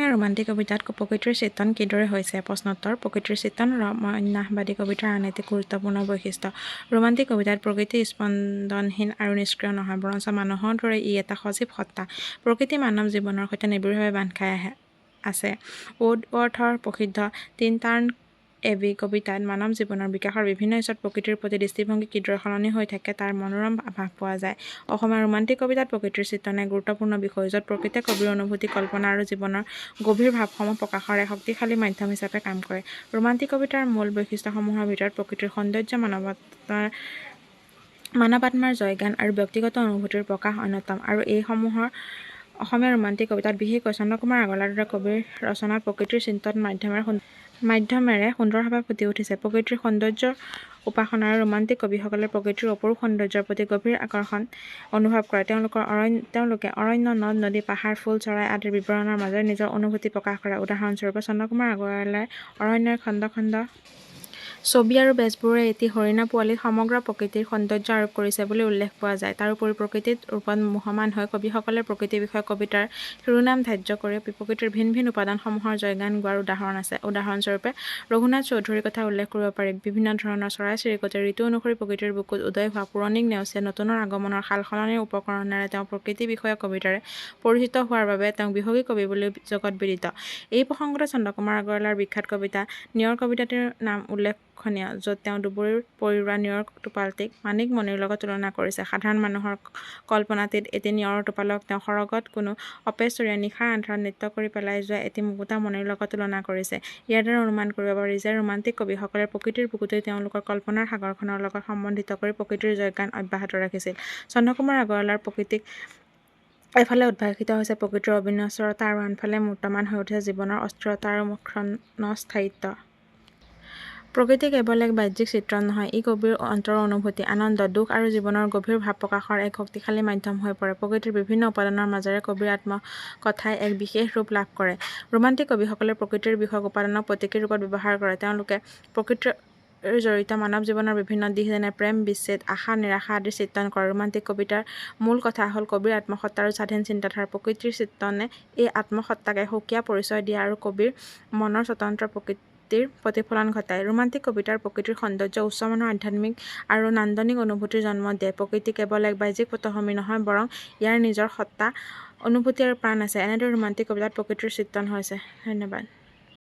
অসমীয়া romantic কবিতাত প্ৰকৃতিৰ চিত্ৰণ কিদৰে হৈছে? প্ৰশ্নোত্তৰ: প্ৰকৃতিৰ চিত্ৰণ ৰমন্যাসবাদী কবিতাৰ আন এটি গুৰুত্বপূৰ্ণ বৈশিষ্ট্য। ৰোমান্টিক কবিতাত প্ৰকৃতি স্পন্দনহীন আৰু নিষ্ক্ৰিয় নহয়, বৰঞ্চ মানুহৰ দৰে ই এটা সজীৱ সত্তা। প্ৰকৃতি মানৱ জীৱনৰ সৈতে নিবিড়ভাৱে বান্ধ খাই আছে। উডৱৰ্থৰ প্ৰসিদ্ধ তিন টাৰ্ণ এবি কবিতাত মানৱ জীৱনৰ বিকাশৰ বিভিন্ন স্তৰত প্ৰকৃতিৰ প্ৰতি দৃষ্টিভংগী কিদৰে সলনি হৈ থাকে তাৰ মনোৰম আভাস পোৱা যায়। অসমীয়া ৰোমান্টিক কবিতাত প্ৰকৃতিৰ চিত্ৰণ এক গুৰুত্বপূৰ্ণ বিষয়, য'ত প্ৰকৃতিয়ে কবিৰ অনুভূতি, কল্পনা আৰু জীৱনৰ গভীৰ ভাৱসমূহ প্ৰকাশৰ এক শক্তিশালী মাধ্যম হিচাপে কাম কৰে। ৰোমান্টিক কবিতাৰ মূল বৈশিষ্ট্যসমূহৰ ভিতৰত প্ৰকৃতিৰ সৌন্দৰ্য, মানৱাত্মাৰ জয়গান আৰু ব্যক্তিগত অনুভূতিৰ প্ৰকাশ অন্যতম, আৰু এইসমূহৰ অসমীয়া ৰোমান্টিক কবিতাত বিশেষকৈ চন্দ্ৰকুমাৰ আগৰৱালাৰ দৰে কবিৰ ৰচনাত প্ৰকৃতিৰ চিত্ৰণ মাধ্যমেৰে সুন্দৰভাৱে ফুটি উঠিছে। প্ৰকৃতিৰ সৌন্দৰ্যৰ উপাসনাৰে ৰোমান্টিক কবিসকলে প্ৰকৃতিৰ অপৰূপ সৌন্দৰ্যৰ প্ৰতি গভীৰ আকৰ্ষণ অনুভৱ কৰে। তেওঁলোকে অৰণ্য, নদ-নদী, পাহাৰ, ফুল, চৰাই আদিৰ বিৱৰণৰ মাজেৰে নিজৰ অনুভূতি প্ৰকাশ কৰে। উদাহৰণস্বৰূপে, চন্দ্ৰকুমাৰ আগৰৱালাই অৰণ্যৰ খণ্ড খণ্ড ছবি আৰু বেজবোৰেৰে এটি হৰিণা পোৱালীত সমগ্ৰ প্ৰকৃতিৰ সৌন্দৰ্য আৰোপ কৰিছে বুলি উল্লেখ পোৱা যায়। তাৰোপৰি প্ৰকৃতিৰ ৰূপত মোহমান হৈ কবিসকলে প্ৰকৃতি বিষয়ক কবিতাৰ শিৰোনাম ধাৰ্য কৰি প্ৰকৃতিৰ ভিন ভিন উপাদানসমূহৰ জয়গান গোৱাৰ উদাহৰণ আছে। উদাহৰণস্বৰূপে, ৰঘুনাথ চৌধুৰীৰ কথা উল্লেখ কৰিব পাৰি। বিভিন্ন ধৰণৰ চৰাই-চিৰিকটি, ঋতু অনুসৰি প্ৰকৃতিৰ বুকুত উদয় হোৱা পৌৰাণিক নেওচীয়া নতুনৰ আগমনৰ সালসলনিৰ উপকৰণেৰে তেওঁ প্ৰকৃতি বিষয়ক কবিতাৰে পৰিচিত হোৱাৰ বাবে তেওঁক বিহগী কবি বুলি জগত বিদিত। এই প্ৰসংগতে চন্দ্ৰকুমাৰ আগৰৱালাৰ বিখ্যাত কবিতা নিয়ৰ কবিতাটিৰ নাম উল্লেখনীয়, য'ত তেওঁ দুবৰিৰ পৰি-উৰা নিয়ৰ টোপালটিক মাণিক মণিৰ লগত তুলনা কৰিছে। সাধাৰণ মানুহৰ কল্পনাতীত এটি নিয়ৰৰ টোপালক তেওঁ সৰগত কোনো অপেচৰীয়া নিশাৰ আন্ধাৰত নৃত্য কৰি পেলাই যোৱা এটি মুকুতা মণিৰ লগত তুলনা কৰিছে। ইয়াৰ দ্বাৰা অনুমান কৰিব পাৰি যে ৰোমান্টিক কবিসকলে প্ৰকৃতিৰ বুকুতেই তেওঁলোকৰ কল্পনাৰ সাগৰখনৰ লগত সম্বন্ধিত কৰি প্ৰকৃতিৰ জয়গান অব্যাহত ৰাখিছিল। চন্দ্ৰকুমাৰ আগৰৱালাৰ প্ৰকৃতিক এফালে উদ্ভাসিত হৈছে প্ৰকৃতিৰ অবিনশ্বৰতা আৰু আনফালে মূৰ্তমান হৈ উঠিছে জীৱনৰ অস্থিৰতা আৰু ক্ষণস্থায়িত্ব। প্ৰকৃতি কেৱল এক বাহ্যিক চিত্ৰণ নহয়, ই কবিৰ অন্তৰৰ অনুভূতি, আনন্দ, দুখ আৰু জীৱনৰ গভীৰ ভাৱ প্ৰকাশৰ এক শক্তিশালী মাধ্যম হৈ পৰে। প্ৰকৃতিৰ বিভিন্ন উপাদানৰ মাজেৰে কবিৰ আত্মকথাই এক বিশেষ ৰূপ লাভ কৰে। ৰোমান্টিক কবিসকলে প্ৰকৃতিৰ বিষয়ক উপাদানক প্ৰতীকী ৰূপত ব্যৱহাৰ কৰে। তেওঁলোকে প্ৰকৃতিৰ জড়িত মানৱ জীৱনৰ বিভিন্ন দিশ যেনে প্ৰেম, বিচ্ছেদ, আশা, নিৰাশা আদিৰ চিত্ৰণ কৰে। ৰোমান্টিক কবিতাৰ মূল কথা হ'ল কবিৰ আত্মসত্তা আৰু স্বাধীন চিন্তাধাৰা। প্ৰকৃতিৰ চিত্ৰণে এই আত্মসত্তাক এক সুকীয়া পৰিচয় দিয়ে আৰু কবিৰ মনৰ স্বতন্ত্ৰ প্ৰকৃতিৰ প্ৰতিফলন ঘটায়। ৰোমান্টিক কবিতাৰ প্ৰকৃতিৰ সৌন্দৰ্য উচ্চমানৰ আধ্যাত্মিক আৰু নান্দনিক অনুভূতিৰ জন্ম দিয়ে। প্ৰকৃতি কেৱল এক বাহ্যিক পটভূমি নহয়, বৰং ইয়াৰ নিজৰ সত্তা, অনুভূতি আৰু প্ৰাণ আছে। এনেদৰে ৰোমান্টিক কবিতাত প্ৰকৃতিৰ চিত্ৰণ হৈছে। ধন্যবাদ।